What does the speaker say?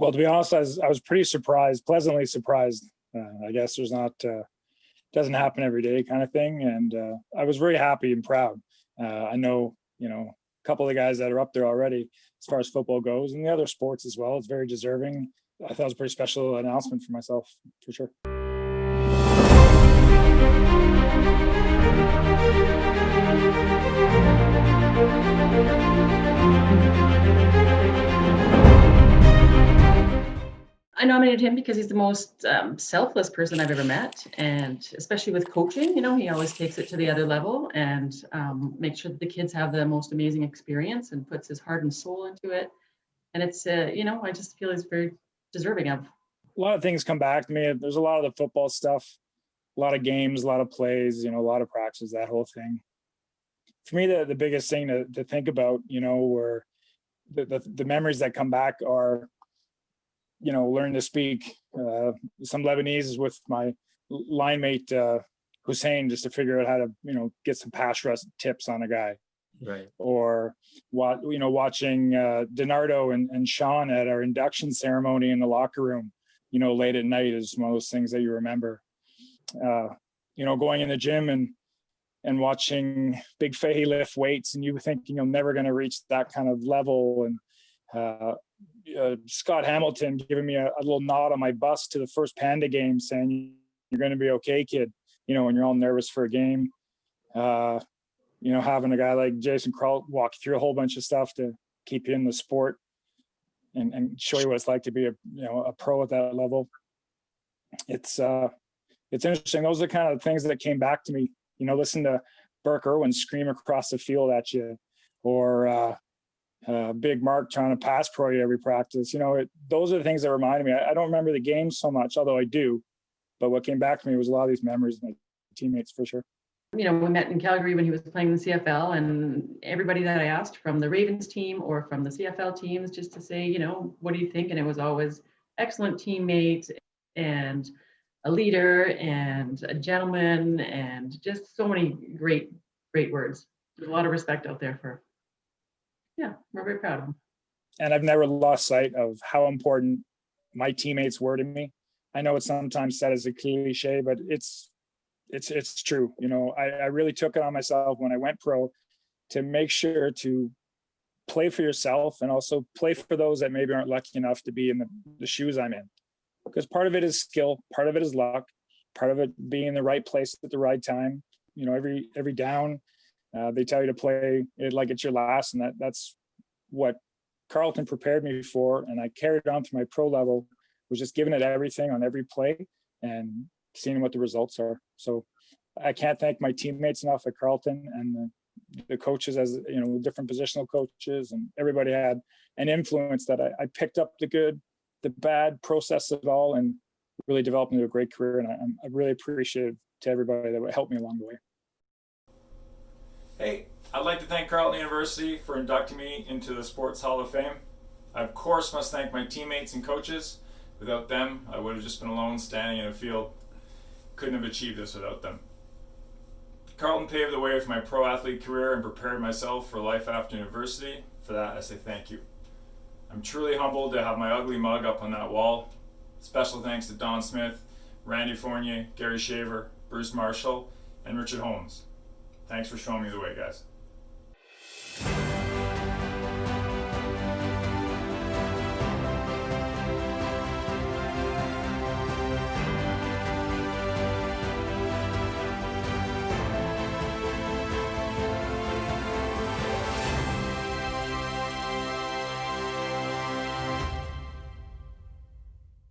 Well, to be honest, I was pretty surprised, pleasantly surprised. I guess there's not doesn't happen every day kind of thing, and I was very happy and proud. I know a couple of the guys that are up there already as far as football goes, and the other sports as well. It's very deserving. I thought it was a pretty special announcement for myself, for sure. I nominated him because he's the most selfless person I've ever met, and especially with coaching, he always takes it to the other level and makes sure that the kids have the most amazing experience and puts his heart and soul into it. And it's, I just feel he's very deserving of. A lot of things come back to me. There's a lot of the football stuff, a lot of games, a lot of plays, a lot of practice, that whole thing. For me, the biggest thing to think about, were the memories that come back are, learn to speak some Lebanese with my line mate Hussein, just to figure out how to get some pass rush tips on a guy. Right. Or watching Donardo and Sean at our induction ceremony in the locker room, late at night is one of those things that you remember. Going in the gym and watching Big Fahey lift weights, and you thinking you're never going to reach that kind of level. And Scott Hamilton giving me a little nod on my bus to the first Panda game saying, "You're going to be okay, kid," when you're all nervous for a game. Having a guy like Jason Carleton walk through a whole bunch of stuff to keep you in the sport and show you what it's like to be a pro at that level. It's interesting. Those are the kind of things that came back to me. Listen to Burke Irwin scream across the field at you, or Big Mark trying to pass pro you every practice. Those are the things that reminded me. I don't remember the game so much, although I do. But what came back to me was a lot of these memories of my teammates, for sure. We met in Calgary when he was playing in the CFL, and everybody that I asked from the Ravens team or from the CFL teams just to say, what do you think? And it was always excellent teammate and a leader and a gentleman, and just so many great words. There's a lot of respect out there for. Yeah, we're very proud of him. And I've never lost sight of how important my teammates were to me. I know it's sometimes said as a cliche, but it's true. I really took it on myself when I went pro to make sure to play for yourself and also play for those that maybe aren't lucky enough to be in the shoes I'm in. Because part of it is skill, part of it is luck, part of it being in the right place at the right time. Every down, they tell you to play it like it's your last, and that's what Carleton prepared me for, and I carried on to my pro level, was just giving it everything on every play and seeing what the results are. So I can't thank my teammates enough at Carleton, and the coaches, as different positional coaches, and everybody had an influence that I picked up the good, the bad, process it all, and really developed into a great career. And I'm really appreciative to everybody that helped me along the way. Hey, I'd like to thank Carleton University for inducting me into the Sports Hall of Fame. I, of course, must thank my teammates and coaches. Without them, I would have just been alone standing in a field. Couldn't have achieved this without them. Carleton paved the way for my pro athlete career and prepared myself for life after university. For that, I say thank you. I'm truly humbled to have my ugly mug up on that wall. Special thanks to Don Smith, Randy Fournier, Gary Shaver, Bruce Marshall, and Richard Holmes. Thanks for showing me the way, guys.